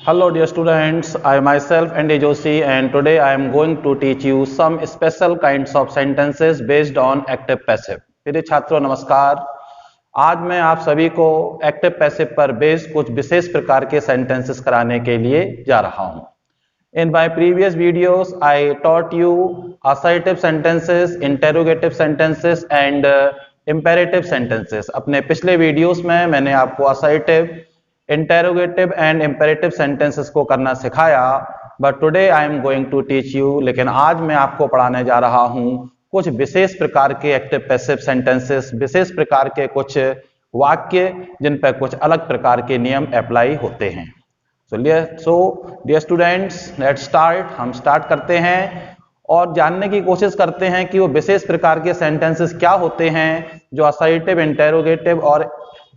Hello dear students, I myself Andy Joshi and today I am going to teach you some special kinds of sentences based on active passive. प्रिय छात्रों नमस्कार। आज मैं आप सभी को एक्टिव पैसिव पर बेस्ड कुछ विशेष प्रकार के सेंटेंसेस कराने के लिए जा रहा हूं। In my previous videos I taught you assertive sentences, interrogative sentences and imperative sentences. अपने पिछले वीडियोस में मैंने आपको assertive, interrogative and imperative sentences को करना सिखाया, but today I am going to teach you, लेकिन आज मैं आपको पढ़ाने जा रहा हूं कुछ विशेष प्रकार के एक्टिव पैसिव सेंटेंसेस, विशेष प्रकार के कुछ वाक्य जिन पर कुछ अलग प्रकार के नियम अप्लाई होते हैं। So dear students, let's start. हम स्टार्ट करते हैं और जानने की कोशिश करते हैं कि वो विशेष प्रकार के सेंटेंसेस क्या होते हैं जो असर्टिव, इंटेरोगेटिव और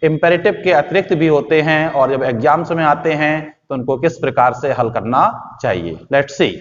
इंपेरेटिव के अतिरिक्त भी होते हैं, और जब एग्जाम्स में आते हैं तो उनको किस प्रकार से हल करना चाहिए। Let's see.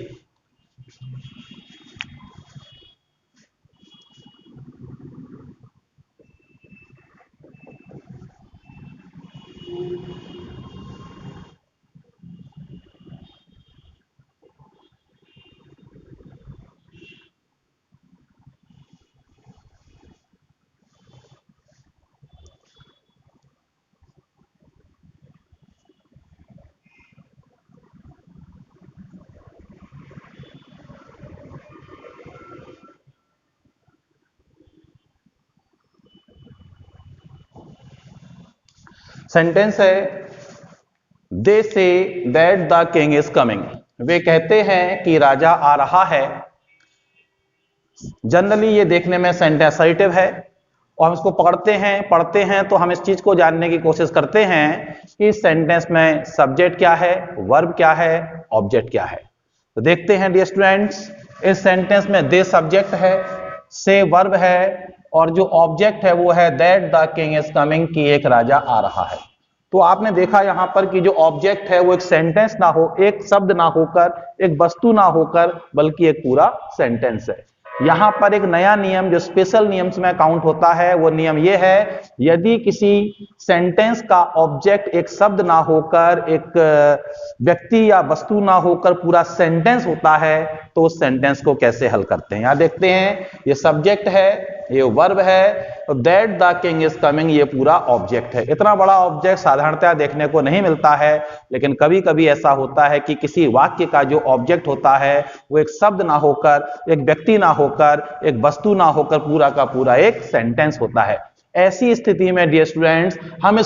सेंटेंस है, they say that the king is coming. वे कहते हैं कि राजा आ रहा है। जनरली ये देखने में सेंटेंस असर्टिव है और हम इसको पढ़ते हैं तो हम इस चीज को जानने की कोशिश करते हैं कि इस सेंटेंस में सब्जेक्ट क्या है, वर्ब क्या है, ऑब्जेक्ट क्या है। तो देखते हैं डियर स्टूडेंट्स, इस सेंटेंस में दे सब्जेक्ट है, से वर्ब है और जो ऑब्जेक्ट है वो है that the king is coming, कि एक राजा आ रहा है। तो आपने देखा यहां पर कि जो ऑब्जेक्ट है वो एक सेंटेंस ना हो, एक शब्द ना होकर, एक वस्तु ना होकर, बल्कि एक पूरा सेंटेंस है। यहां पर एक नया नियम जो स्पेशल नियम्स में काउंट होता है, वो नियम ये है, यदि किसी सेंटेंस का ऑब्जेक्ट एक शब्द ना होकर, एक व्यक्ति या वस्तु ना होकर पूरा सेंटेंस होता है, तो उस सेंटेंस को कैसे हल करते हैं। यहां देखते हैं, ये सब्जेक्ट है, ये वर्ब है, तो that the king is coming ये पूरा ऑब्जेक्ट है। इतना बड़ा ऑब्जेक्ट साधारणतः देखने को नहीं मिलता है, लेकिन कभी कभी ऐसा होता है कि किसी वाक्य का जो ऑब्जेक्ट होता है वो एक शब्द ना होकर, एक व्यक्ति ना होकर, एक वस्तु ना होकर पूरा का पूरा एक सेंटेंस होता है। ऐसी स्थिति में डियर स्टूडेंट्स, हम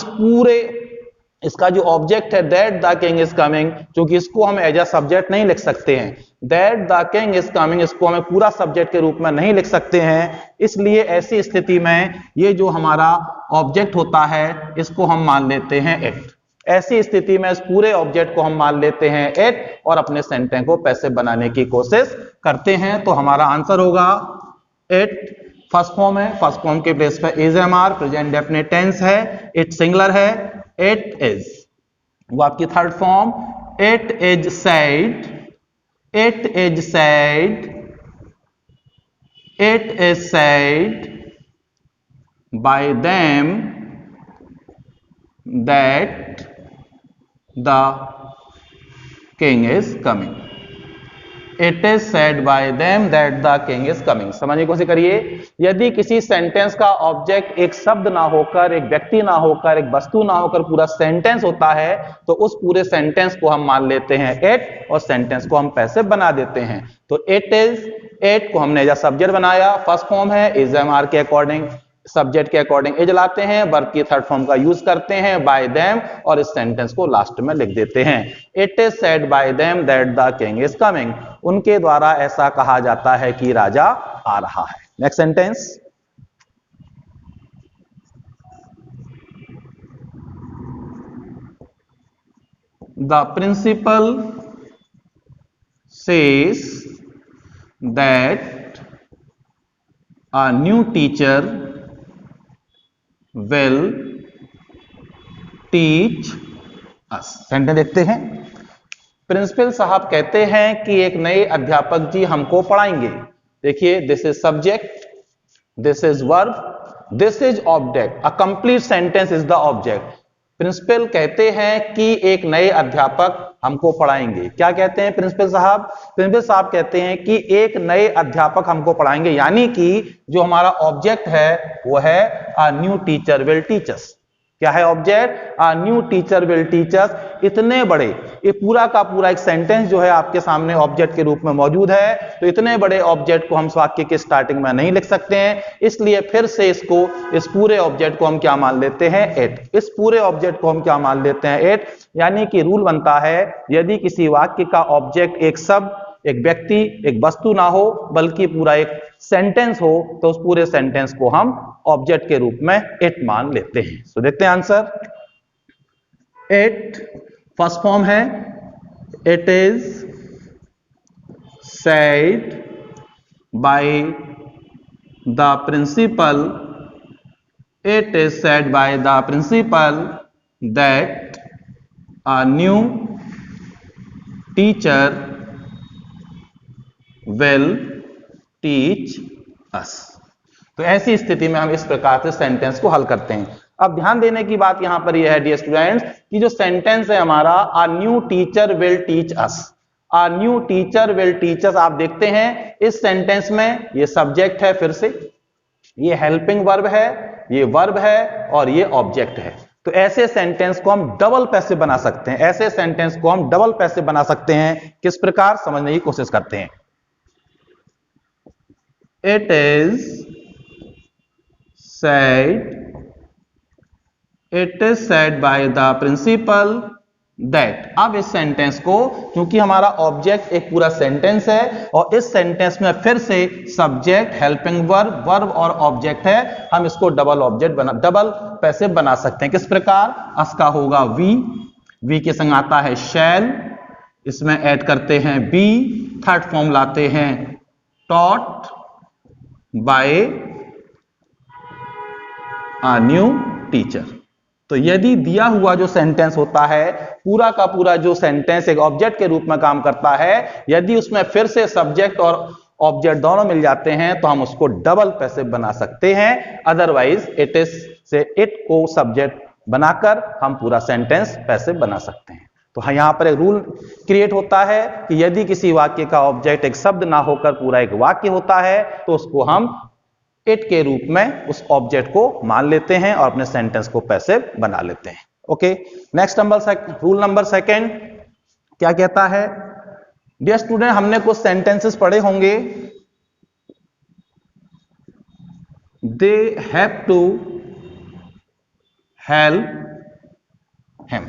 इसका जो ऑब्जेक्ट है that the king is coming, क्योंकि इसको हम एज अ सब्जेक्ट नहीं लिख सकते हैं, that the king is coming इसको हमें पूरा सब्जेक्ट के रूप में नहीं लिख सकते हैं। इसलिए ऐसी स्थिति में ये जो हमारा ऑब्जेक्ट होता है इसको हम मान लेते हैं इट। ऐसी स्थिति में इस पूरे ऑब्जेक्ट को हम मान लेते हैं इट और अपने सेंटेंस को पैसिव बनाने की कोशिश करते हैं। तो हमारा आंसर होगा इट। फर्स्ट फॉर्म है, फर्स्ट फॉर्म के प्लेस पे is am are, present definite tense है, इट सिंगुलर है, इट इज। वो आपकी third form, it is said, it is said, it is said by them that the king is coming. It is said by them that the king is coming. समझने की कोशिश करिए, यदि किसी sentence का object एक शब्द ना होकर, एक व्यक्ति ना होकर, एक वस्तु ना होकर पूरा सेंटेंस होता है, तो उस पूरे सेंटेंस को हम मान लेते हैं इट और सेंटेंस को हम पैसिव बना देते हैं। तो इट इज, इट को हमने एज सब्जेक्ट बनाया, फर्स्ट फॉर्म है, इज एम आर के अकॉर्डिंग, सब्जेक्ट के अकॉर्डिंग इज लाते हैं, वर्ब की थर्ड फॉर्म का यूज करते हैं बाय देम और इस सेंटेंस को लास्ट में लिख देते हैं। It is said by them that the king is coming, उनके द्वारा ऐसा कहा जाता है कि राजा आ रहा है। Next sentence, the principal says that a new teacher will teach us। Sentence देखते हैं, प्रिंसिपल साहब कहते हैं कि एक नए अध्यापक जी हमको पढ़ाएंगे। देखिए, this is subject, this is verb, this is object, a complete sentence is the object. Principal कहते हैं कि एक नए अध्यापक हमको पढ़ाएंगे। क्या कहते हैं प्रिंसिपल साहब? प्रिंसिपल साहब कहते हैं कि एक नए अध्यापक हमको पढ़ाएंगे, यानी कि जो हमारा ऑब्जेक्ट है वो है अ न्यू टीचर विल टीच अस। क्या है object? A new teacher will teach अस। इतने बड़े, ये पूरा का पूरा एक सेंटेंस जो है आपके सामने ऑब्जेक्ट के रूप में मौजूद है, तो इतने बड़े ऑब्जेक्ट को हम वाक्य के स्टार्टिंग में नहीं लिख सकते हैं, इसलिए फिर से इसको, इस पूरे ऑब्जेक्ट को हम क्या मान लेते हैं? एट। इस पूरे ऑब्जेक्ट को हम क्या मान लेते हैं? एट। यानी कि रूल बनता है, यदि किसी वाक्य का ऑब्जेक्ट एक शब्द, एक व्यक्ति, एक वस्तु ना हो, बल्कि पूरा एक सेंटेंस हो, तो उस पूरे सेंटेंस को हम ऑब्जेक्ट के रूप में इट मान लेते हैं। तो देखते हैं आंसर। इट फर्स्ट फॉर्म है it is said by the principal, it is said by the principal that a new teacher will teach us. तो ऐसी स्थिति में हम इस प्रकार से सेंटेंस को हल करते हैं। अब ध्यान देने की बात यहां पर यह है डियर स्टूडेंट्स कि जो सेंटेंस है हमारा अ new teacher will teach us, a new teacher will teach अस, आप देखते हैं इस सेंटेंस में ये सब्जेक्ट है, फिर से ये हेल्पिंग वर्ब है, ये वर्ब है और ये ऑब्जेक्ट है। तो ऐसे सेंटेंस को हम डबल पैसिव बना सकते हैं, ऐसे सेंटेंस को हम डबल पैसिव बना सकते हैं। किस प्रकार? समझने की कोशिश करते हैं। It is said by the principal that। अब इस सेंटेंस को, क्योंकि हमारा ऑब्जेक्ट एक पूरा सेंटेंस है और इस सेंटेंस में फिर से सब्जेक्ट, हेल्पिंग वर्ब, वर्ब और ऑब्जेक्ट है, हम इसको डबल ऑब्जेक्ट बना, डबल पैसिव बना सकते हैं। किस प्रकार? अस का होगा वी, वी के संग आता है शैल, इसमें ऐड करते हैं बी, थर्ड फॉर्म लाते हैं taught by a new teacher. तो यदि दिया हुआ जो सेंटेंस होता है, पूरा का पूरा जो सेंटेंस एक ऑब्जेक्ट के रूप में काम करता है, यदि उसमें फिर से सब्जेक्ट और ऑब्जेक्ट दोनों मिल जाते हैं तो हम उसको डबल पैसिव बना सकते हैं। अदरवाइज इट इज से इट को सब्जेक्ट बनाकर हम पूरा सेंटेंस पैसिव बना सकते हैं। तो यहां पर एक रूल क्रिएट होता है कि यदि किसी वाक्य का ऑब्जेक्ट एक शब्द ना होकर पूरा एक वाक्य होता है तो उसको हम इट के रूप में उस ऑब्जेक्ट को मान लेते हैं और अपने सेंटेंस को पैसिव बना लेते हैं। Okay, next rule number second क्या कहता है? डियर स्टूडेंट, हमने कुछ सेंटेंसेस पढ़े होंगे, they have to help him.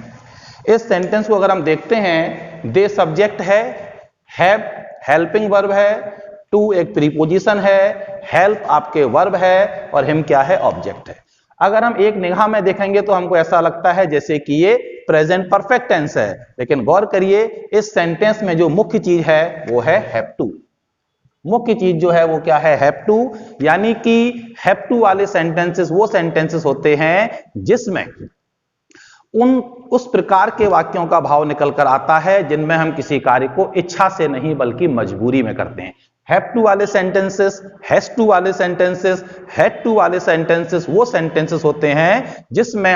इस सेंटेंस को अगर हम देखते हैं, दे सब्जेक्ट है, हैव हेल्पिंग वर्ब है, टू एक प्रीपोजिशन है, हेल्प आपके वर्ब है और हिम क्या है? ऑब्जेक्ट है। अगर हम एक निगाह में देखेंगे तो हमको ऐसा लगता है जैसे कि ये प्रेजेंट परफेक्ट टेंस है, लेकिन गौर करिए इस सेंटेंस में जो मुख्य चीज है वो है हैव टू। मुख्य चीज जो है वो क्या है? Have to. यानी कि हैव टू वाले सेंटेंसेस वो सेंटेंसेस होते हैं जिसमें उस प्रकार के वाक्यों का भाव निकल कर आता है जिनमें हम किसी कार्य को इच्छा से नहीं बल्कि मजबूरी में करते हैं। हैव टू वाले सेंटेंसेस, हैज टू वाले सेंटेंसेस, हैड टू वाले सेंटेंसेस वो सेंटेंसेस होते हैं जिसमें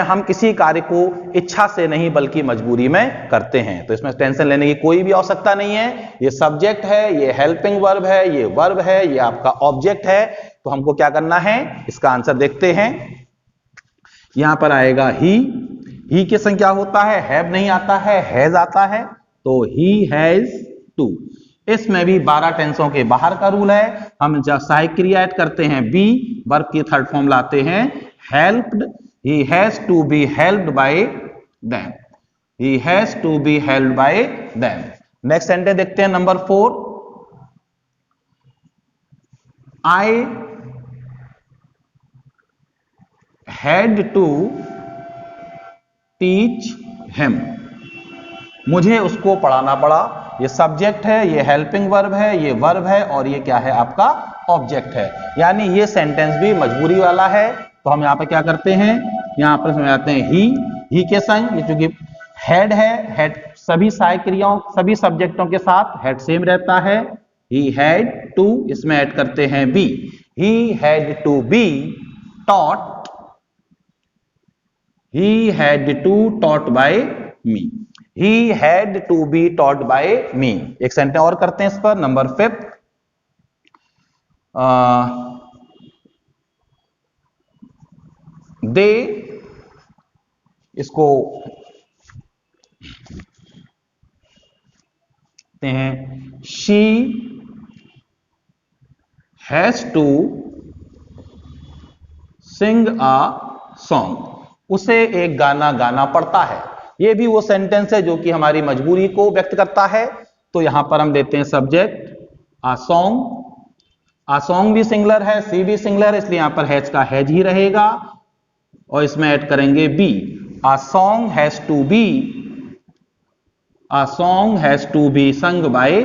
हम किसी कार्य को इच्छा से नहीं बल्कि मजबूरी में करते हैं। तो इसमें टेंशन लेने की कोई भी आवश्यकता नहीं है। ये सब्जेक्ट है, ये हेल्पिंग वर्ब है, ये वर्ब है, ये आपका ऑब्जेक्ट है। तो हमको क्या करना है? इसका आंसर देखते हैं। यहां पर आएगा ही के संग क्या होता है? हैव नहीं आता है, हैज आता है। तो ही हैज टू। इसमें भी 12 टेंसों के बाहर का रूल है। हम जब सहायक क्रिया ऐड करते हैं बी, वर्ब की थर्ड फॉर्म लाते हैं helped, he has to be helped by them, he has to be helped by them. Next sentence देखते हैं number 4, I had to teach him. मुझे उसको पढ़ाना पड़ा। ये सब्जेक्ट है, ये हेल्पिंग वर्ब है, ये वर्ब है और ये क्या है? आपका ऑब्जेक्ट है। यानी ये सेंटेंस भी मजबूरी वाला है। तो हम यहां पे क्या करते हैं? यहां पर समझ आते हैं ही के संग, चूंकि हेड है, हेड सभी सहायक क्रियाओं, सभी सब्जेक्टों के साथ हेड सेम रहता है। ही हैड टू, इसमें ऐड करते हैं be, he had to be taught he had to taught by me, he had to be taught by me. एक सेंटेंस और करते हैं इस पर, नंबर 5, दे, इसको हैं, she has to sing a song, उसे एक गाना गाना पड़ता है। ये भी वो सेंटेंस है जो कि हमारी मजबूरी को व्यक्त करता है। तो यहां पर हम देते हैं सब्जेक्ट आ सॉन्ग, आ सॉन्ग भी सिंगुलर है, सी भी सिंगुलर है, इसलिए यहां पर हैज का हैज ही रहेगा और इसमें ऐड करेंगे be. A song has to be, a song has to be sung by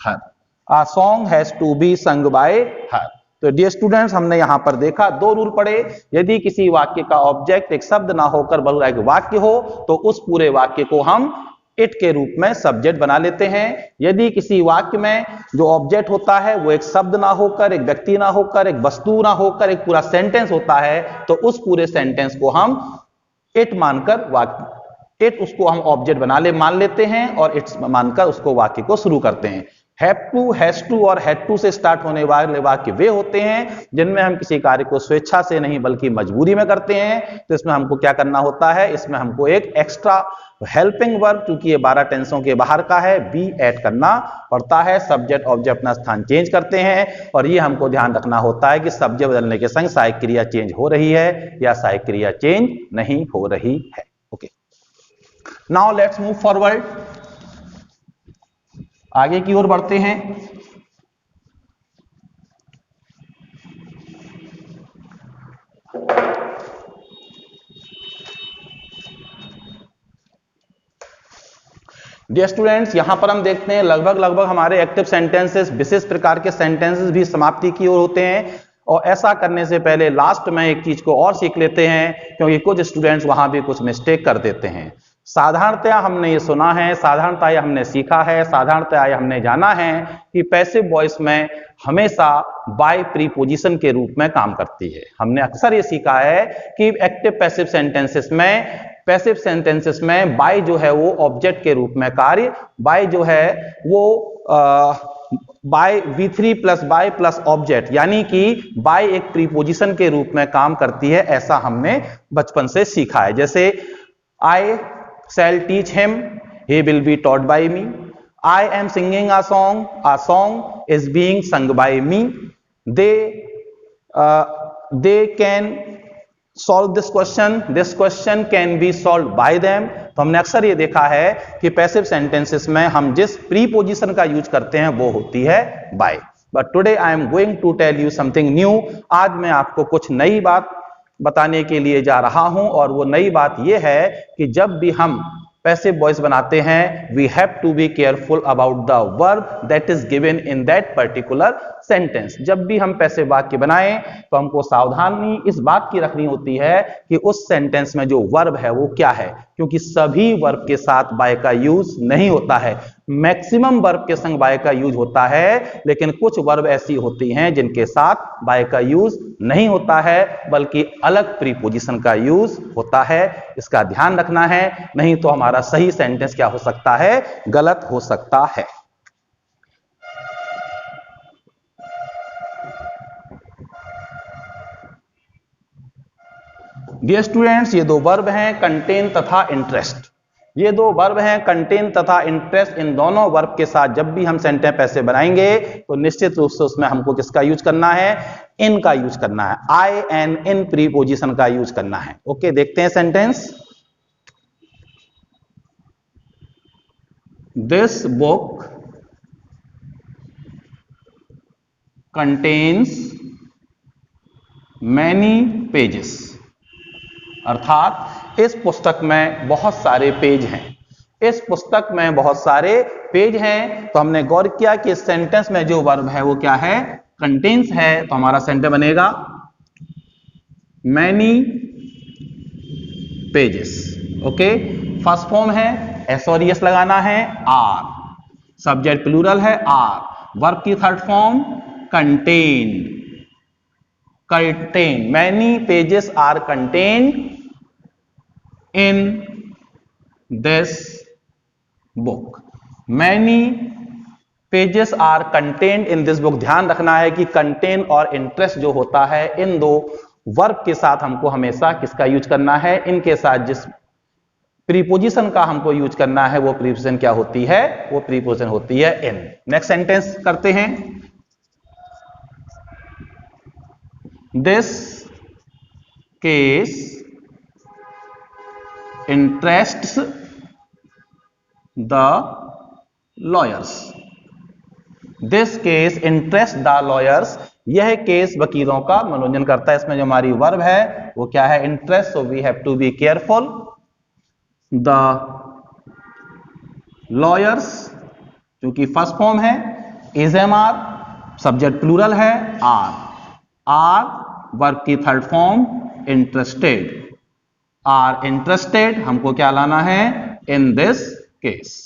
her, a song has to be sung by her. तो डियर स्टूडेंट्स, हमने यहां पर देखा 2 रूल पढ़े। यदि किसी वाक्य का ऑब्जेक्ट एक शब्द ना होकर बल्कि एक वाक्य हो तो उस पूरे वाक्य को हम इट के रूप में सब्जेक्ट बना लेते हैं। यदि किसी वाक्य में जो ऑब्जेक्ट होता है वो एक शब्द ना होकर, एक व्यक्ति ना होकर, एक वस्तु ना होकर एक पूरा सेंटेंस होता है तो उस पूरे सेंटेंस को हम इट मानकर वाक्य, इट उसको हम ऑब्जेक्ट मान लेते हैं और इट्स मानकर उसको वाक्य को शुरू करते हैं। हैव टू, हैज टू और हैड टू से स्टार्ट होने वाले वाक्य वे होते हैं जिनमें हम किसी कार्य को स्वेच्छा से नहीं बल्कि मजबूरी में करते हैं। तो इसमें हमको क्या करना होता है, इसमें हमको एक एक्स्ट्रा हेल्पिंग वर्ब, क्योंकि ये 12 टेंसों के बाहर का है, बी ऐड करना पड़ता है। सब्जेक्ट ऑब्जेक्ट अपना स्थान चेंज करते हैं और ये हमको ध्यान रखना होता है कि सब्जेक्ट बदलने के संग सहायक क्रिया चेंज हो रही है या सहायक क्रिया चेंज नहीं हो रही है। Okay, now let's move forward, आगे की ओर बढ़ते हैं। डियर स्टूडेंट्स, यहां पर हम देखते हैं लगभग हमारे एक्टिव सेंटेंसेस, विशेष प्रकार के सेंटेंसेस भी समाप्ति की ओर होते हैं। और ऐसा करने से पहले लास्ट में एक चीज को और सीख लेते हैं, क्योंकि कुछ स्टूडेंट्स वहां भी कुछ मिस्टेक कर देते हैं। साधारणतया हमने ये सुना है, साधारणतया हमने सीखा है, साधारणतया हमने जाना है कि पैसिव वॉइस में हमेशा बाय प्रीपोजिशन के रूप में काम करती है। हमने अक्सर ये सीखा है कि एक्टिव पैसिव सेंटेंसेस में, पैसिव सेंटेंसेस में बाय जो है वो ऑब्जेक्ट के रूप में कार्य, बाय जो है वो by V3 plus by plus object, यानी कि बाय एक प्रीपोजिशन के रूप में काम करती है। ऐसा हमने बचपन से सीखा है। जैसे आई shall teach him, he will be taught by me. I am singing a song is being sung by me. They can solve this question can be solved by them. तो हमने अक्सर ये देखा है कि पैसिव सेंटेंसेस में हम जिस प्रीपोजिशन का यूज करते हैं वो होती है by. But today I am going to tell you something new. आज मैं आपको कुछ नई बात बताने के लिए जा रहा हूं और वो नई बात यह है कि जब भी हम पैसिव वॉइस बनाते हैं, we have to be careful about the verb that is given in that particular sentence. जब भी हम पैसिव वाक्य बनाएं तो हमको सावधानी इस बात की रखनी होती है कि उस सेंटेंस में जो वर्ब है वो क्या है, क्योंकि सभी वर्ब के साथ बाय का यूज नहीं होता है। मैक्सिमम वर्ब के संग बाय का यूज होता है, लेकिन कुछ वर्ब ऐसी होती हैं जिनके साथ बाय का यूज नहीं होता है बल्कि अलग प्रीपोजिशन का यूज होता है। इसका ध्यान रखना है, नहीं तो हमारा सही सेंटेंस क्या हो सकता है, गलत हो सकता है। डियर स्टूडेंट्स, ये 2 वर्ब हैं कंटेन तथा इंटरेस्ट। ये 2 वर्ब हैं कंटेन तथा इंटरेस्ट। इन दोनों वर्ब के साथ जब भी हम सेंटेंस पैसे बनाएंगे तो निश्चित रूप से उसमें हमको किसका यूज करना है, इन का यूज करना है, आई एन इन प्रीपोजिशन का यूज करना है। ओके, देखते हैं sentence. This book contains many pages, अर्थात इस पुस्तक में बहुत सारे पेज हैं। इस पुस्तक में बहुत सारे पेज हैं। तो हमने गौर किया कि इस सेंटेंस में जो वर्ब है वो क्या है, कंटेन्स है। तो हमारा सेंटेंस बनेगा many pages. Okay, first form है एस और एस लगाना है, आर, सब्जेक्ट प्लूरल है आर, वर्ब की third form contain, contain, many pages are contain in this book. Many pages are contained in this book. ध्यान रखना है कि contain और interest जो होता है इन दो वर्ब के साथ हमको हमेशा किसका यूज करना है, इनके साथ जिस प्रीपोजिशन का हमको यूज करना है वो प्रीपोजिशन क्या होती है, वो प्रीपोजिशन होती है इन। नेक्स्ट सेंटेंस करते हैं। This case interests the lawyers. This case interest the lawyers, यह केस वकीलों का मनोरंजन करता है। इसमें जो हमारी वर्ब है वो क्या है, interest, so we have to be careful. The lawyers क्योंकि फर्स्ट फॉर्म है, is am are, subject plural है, आर वर्ब की third form interested, are interested, हमको क्या लाना है, in this case.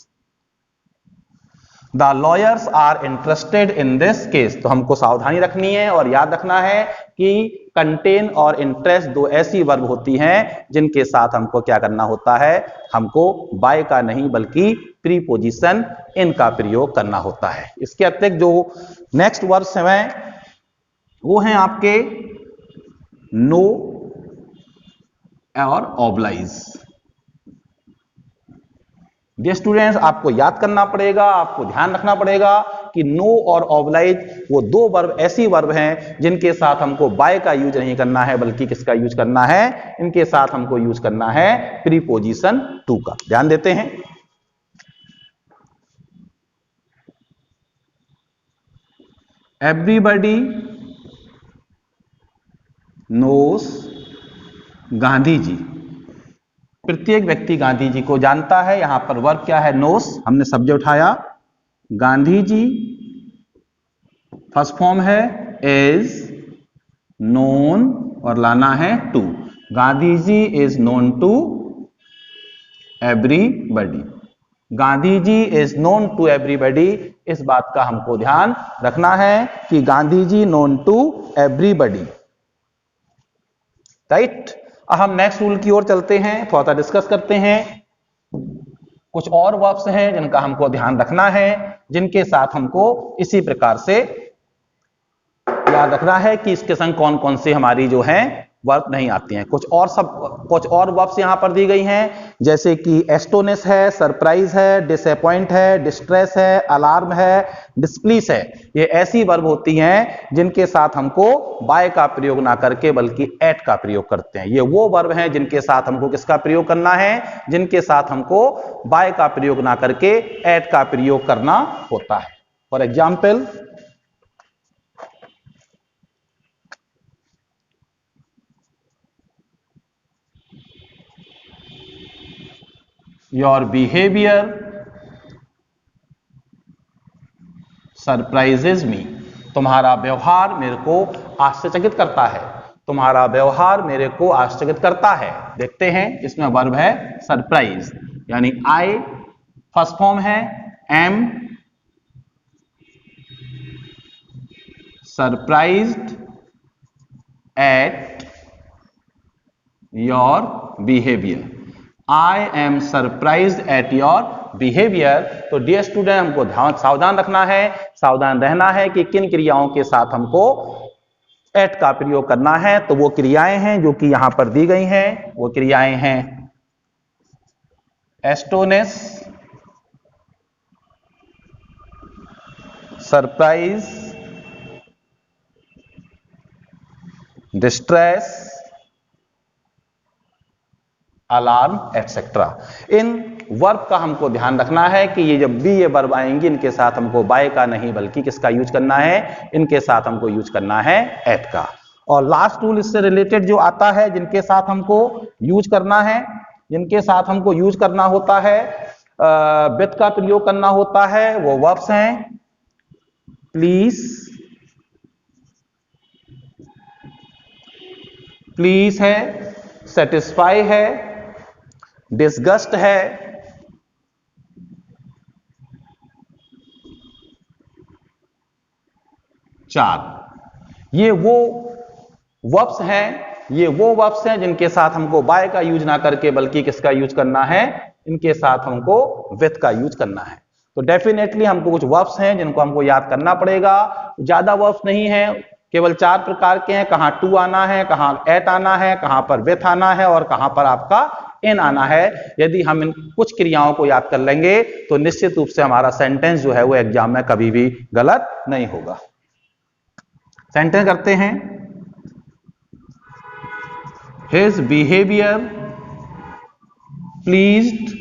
The lawyers are interested in this case, तो हमको सावधानी रखनी है और याद रखना है कि कंटेन और इंटरेस्ट दो ऐसी वर्ब होती हैं जिनके साथ हमको क्या करना होता है, हमको बाय का नहीं बल्कि प्रीपोजिशन इन का प्रयोग करना होता है। इसके अतिरिक्त जो नेक्स्ट वर्ड्स हैं वो हैं आपके नो और ऑब्लाइज। डियर स्टूडेंट्स, आपको याद करना पड़ेगा, आपको ध्यान रखना पड़ेगा कि नो और ऑब्लाइज वो दो वर्ब ऐसी वर्ब हैं जिनके साथ हमको बाय का यूज नहीं करना है बल्कि किसका यूज करना है, इनके साथ हमको यूज करना है प्रीपोजिशन टू का। ध्यान देते हैं। एवरीबडी नोस गांधी जी, प्रत्येक व्यक्ति गांधी जी को जानता है। यहां पर वर्ब क्या है, नोस, हमने सब्जेक्ट उठाया, गांधी जी फर्स्ट फॉर्म है, इज नोन और लाना है to, Gandhi ji is known to everybody, Gandhi ji is known to everybody. इस बात का हमको ध्यान रखना है कि Gandhi ji known to everybody, right. अब हम नेक्स्ट रूल की ओर चलते हैं, थोड़ा सा डिस्कस करते हैं। कुछ और वर्ब्स हैं जिनका हमको ध्यान रखना है, जिनके साथ हमको इसी प्रकार से याद रखना है कि इसके संग कौन कौन से हमारी जो हैं वर्ब नहीं आती हैं। कुछ और वर्ब्स यहां पर दी गई हैं, जैसे कि एस्टोनिश है, सरप्राइज है, डिसअपॉइंट है, डिस्ट्रेस है, अलार्म है, डिस्प्लीस है। ये ऐसी वर्ब होती हैं जिनके साथ हमको बाय का प्रयोग ना करके बल्कि एट का प्रयोग करते हैं। ये वो वर्ब हैं जिनके साथ हमको किसका प्रयोग करना है, जिनके साथ हमको बाय का प्रयोग ना करके एट का प्रयोग करना होता है। For example, your behaviour surprises me, तुम्हारा व्यवहार मेरे को आश्चर्यचकित करता है, तुम्हारा व्यवहार मेरे को आश्चर्यचकित करता है। देखते हैं, इसमें वर्ब है सरप्राइज, यानी आई फर्स्ट फॉर्म है, am surprised at your behaviour, I am surprised at your behaviour. तो डियर स्टूडेंट, हमको सावधान रखना है, सावधान रहना है कि किन क्रियाओं के साथ हमको एट का प्रयोग करना है। तो वो क्रियाएं हैं जो कि यहां पर दी गई हैं, वो क्रियाएं हैं astonish, surprise, distress, alarm etcetera. इन वर्ब का हमको ध्यान रखना है कि ये जब भी ये वर्ब आएंगी इनके साथ हमको बाय का नहीं बल्कि किसका यूज करना है, इनके साथ हमको यूज करना है एट का। और लास्ट रूल इससे रिलेटेड जो आता है, जिनके साथ हमको यूज करना है, जिनके साथ हमको यूज करना होता है, विथ का प्रयोग करना होता है, वो वर्ब्स हैं प्लीज, प्लीज है, सेटिस्फाई है, डिसगस्ट है, चार। ये वो वर्ब्स हैं ये वो वर्ब्स हैं जिनके साथ हमको बाय का यूज ना करके बल्कि किसका यूज करना है, इनके साथ हमको विथ का यूज करना है। तो डेफिनेटली हमको कुछ वर्ब्स हैं जिनको हमको याद करना पड़ेगा। ज्यादा वर्ब्स नहीं है, केवल 4 प्रकार के हैं, कहां टू आना है, कहां एट आना है, कहां पर विथ आना है और कहां पर आपका इन आना है। यदि हम इन कुछ क्रियाओं को याद कर लेंगे तो निश्चित रूप से हमारा सेंटेंस जो है वो एग्जाम में कभी भी गलत नहीं होगा। सेंटेंस करते हैं। His behavior pleased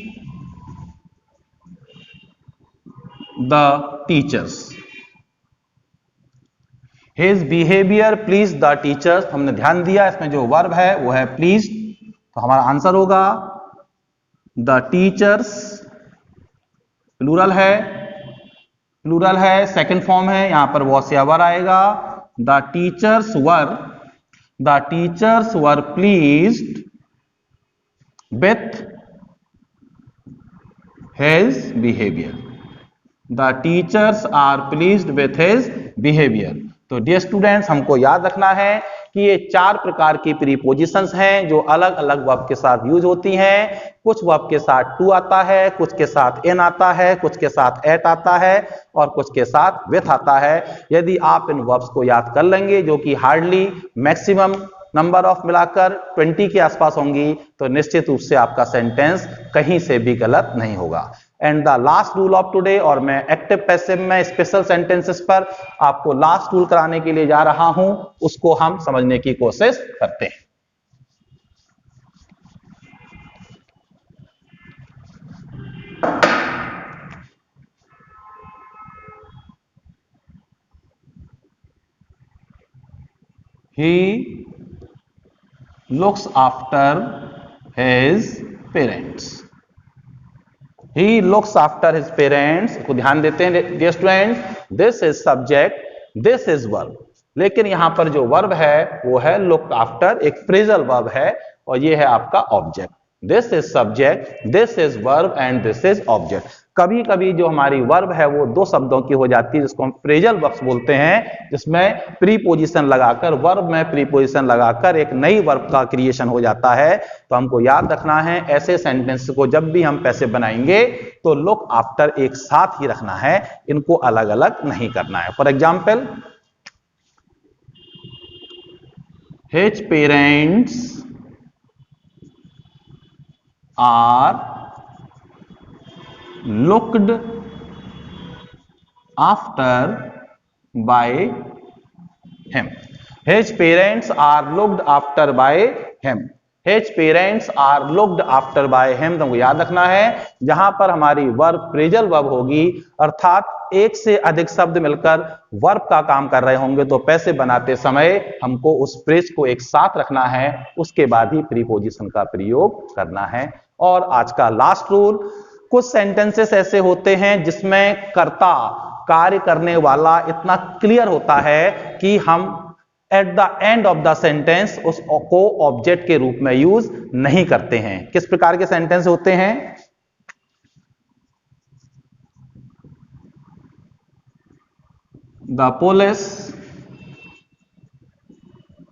the teachers. His behavior pleased the teachers। हमने ध्यान दिया इसमें जो वर्ब है वो है pleased, तो हमारा आंसर होगा the teachers। प्लूरल है, सेकंड फॉर्म है, यहां पर was या वर आएगा। the teachers were pleased with his behavior। The teachers are pleased with his behavior। तो डियर स्टूडेंट्स, हमको याद रखना है कि ये 4 प्रकार की प्रीपोजिशंस हैं जो अलग अलग वर्ब के साथ यूज होती हैं। कुछ वर्ब के साथ टू आता है, कुछ के साथ इन आता है, कुछ के साथ एट आता है और कुछ के साथ विथ आता है। यदि आप इन वर्ब्स को याद कर लेंगे जो कि हार्डली मैक्सिमम नंबर ऑफ मिलाकर 20 के आसपास होंगी, तो निश्चित रूप से आपका सेंटेंस कहीं से भी गलत नहीं होगा। And the last rule of today, और मैं एक्टिव पैसिव में स्पेशल सेंटेंसेस पर आपको लास्ट रूल कराने के लिए जा रहा हूं, उसको हम समझने की कोशिश करते हैं। He looks after his parents। He looks after his parents को ध्यान देते हैं dear students। This is subject, this is verb। लेकिन यहां पर जो वर्ब है वो है look after, एक फ्रेजल वर्ब है और ये है आपका object. This is subject, this is verb and this is object। कभी कभी जो हमारी वर्ब है वो 2 शब्दों की हो जाती है जिसको हम फ्रेजल वर्ब्स बोलते हैं, जिसमें प्रीपोजिशन लगाकर, वर्ब में प्रीपोजिशन लगाकर एक नई वर्ब का क्रिएशन हो जाता है। तो हमको याद रखना है ऐसे सेंटेंस को जब भी हम पैसिव बनाएंगे तो लुक आफ्टर एक साथ ही रखना है, इनको अलग अलग नहीं करना है। For example, his parents are looked after by him। His parents are looked after by him। His parents are looked after by him। तुमको याद रखना है जहां पर हमारी वर्ब फ्रेजल वर्ब होगी, अर्थात एक से अधिक शब्द मिलकर वर्ब का काम कर रहे होंगे, तो पैसे बनाते समय हमको उस फ्रेज को एक साथ रखना है, उसके बाद ही प्रीपोजिशन का प्रयोग करना है। और आज का लास्ट रूल, कुछ सेंटेंसेस ऐसे होते हैं जिसमें कर्ता, कार्य करने वाला इतना क्लियर होता है कि हम at the end of the sentence उसको ऑब्जेक्ट के रूप में यूज नहीं करते हैं। किस प्रकार के सेंटेंस होते हैं? The police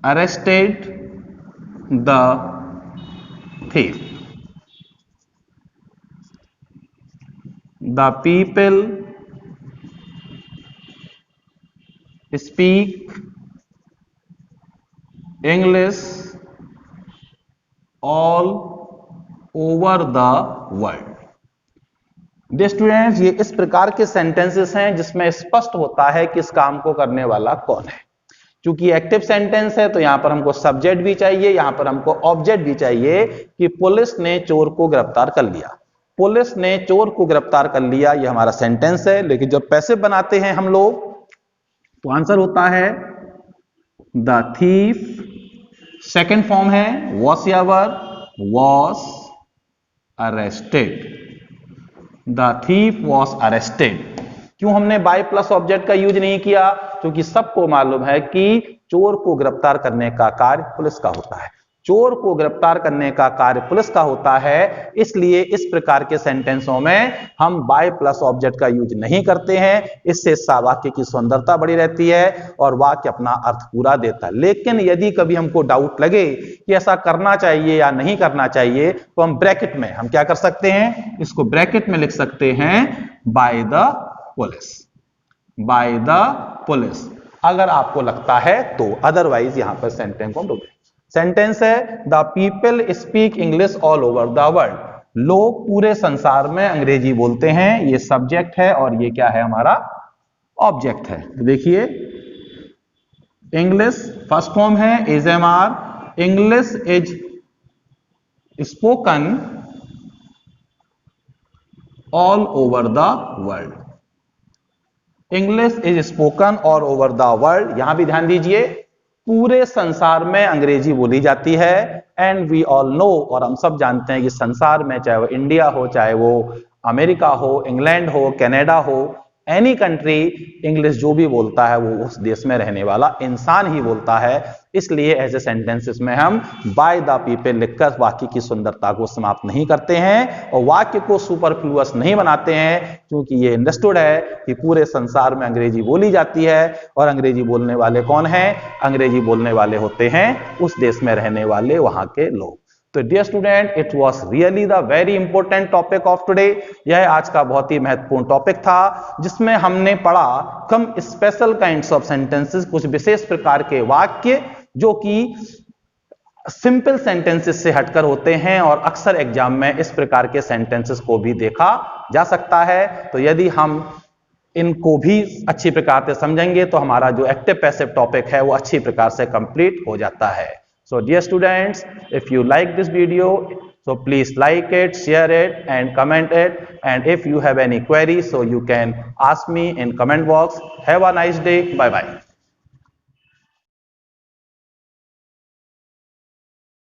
arrested the thief। The people speak English all over the world। Dear students, ये इस प्रकार के सेंटेंसेस हैं जिसमें स्पष्ट होता है कि इस काम को करने वाला कौन है। क्योंकि एक्टिव सेंटेंस है तो यहां पर हमको सब्जेक्ट भी चाहिए, यहां पर हमको ऑब्जेक्ट भी चाहिए कि पुलिस ने चोर को गिरफ्तार कर लिया। पुलिस ने चोर को गिरफ्तार कर लिया, ये हमारा सेंटेंस है। लेकिन जब पैसिव बनाते हैं हम लोग तो आंसर होता है द थीफ, सेकेंड फॉर्म है वॉस या were, was arrested. The thief was arrested. क्यों हमने बाय प्लस ऑब्जेक्ट का यूज नहीं किया? क्योंकि सबको मालूम है कि चोर को गिरफ्तार करने का कार्य पुलिस का होता है। चोर को गिरफ्तार करने का कार्य पुलिस का होता है, इसलिए इस प्रकार के सेंटेंसों में हम बाय प्लस ऑब्जेक्ट का यूज नहीं करते हैं। इससे वाक्य की सुंदरता बढ़ी रहती है और वाक्य अपना अर्थ पूरा देता है। लेकिन यदि कभी हमको डाउट लगे कि ऐसा करना चाहिए या नहीं करना चाहिए, तो हम ब्रैकेट में हम क्या कर सकते हैं, इसको ब्रैकेट में लिख सकते हैं by the police, by the police, अगर आपको लगता है तो। अदरवाइज यहां पर सेंटेंस को हम सेंटेंस है the people speak English all over the world, लोग पूरे संसार में अंग्रेजी बोलते हैं। ये सब्जेक्ट है और ये क्या है, हमारा ऑब्जेक्ट है। तो देखिए इंग्लिश फर्स्ट फॉर्म है is am are, English is spoken all over the world, English is spoken all over the world. यहां भी ध्यान दीजिए पूरे संसार में अंग्रेजी बोली जाती है। एंड वी ऑल नो, और हम सब जानते हैं कि संसार में चाहे वो इंडिया हो, चाहे वो अमेरिका हो, इंग्लैंड हो, कनाडा हो, एनी कंट्री, इंग्लिश जो भी बोलता है वो उस देश में रहने वाला इंसान ही बोलता है। इसलिए ऐसे सेंटेंसेस में हम बाय द पीपल लिखकर वाक्य की सुंदरता को समाप्त नहीं करते हैं और वाक्य को सुपरफ्लुअस नहीं बनाते हैं, क्योंकि ये अंडरस्टूड है कि पूरे संसार में अंग्रेजी बोली जाती है और अंग्रेजी बोलने वाले कौन हैं, अंग्रेजी बोलने वाले होते हैं उस देश में रहने वाले वहां के लोग। तो dear student, it was really the very important topic of today. यह आज का बहुत ही महत्वपूर्ण टॉपिक था, जिसमें हमने पढ़ा कम स्पेशल काइंड्स ऑफ सेंटेंसेस, कुछ विशेष प्रकार के वाक्य जो कि सिंपल सेंटेंसेस से हटकर होते हैं और अक्सर एग्जाम में इस प्रकार के सेंटेंसेस को भी देखा जा सकता है। तो यदि हम इनको भी अच्छी प्रकार से समझेंगे तो हमारा जो एक्टिव पैसिव टॉपिक है वो अच्छी प्रकार से कंप्लीट हो जाता है। So dear students, if you like this video, so please like it, share it and comment it, and if you have any query, so you can ask me in comment box. Have a nice day. Bye bye.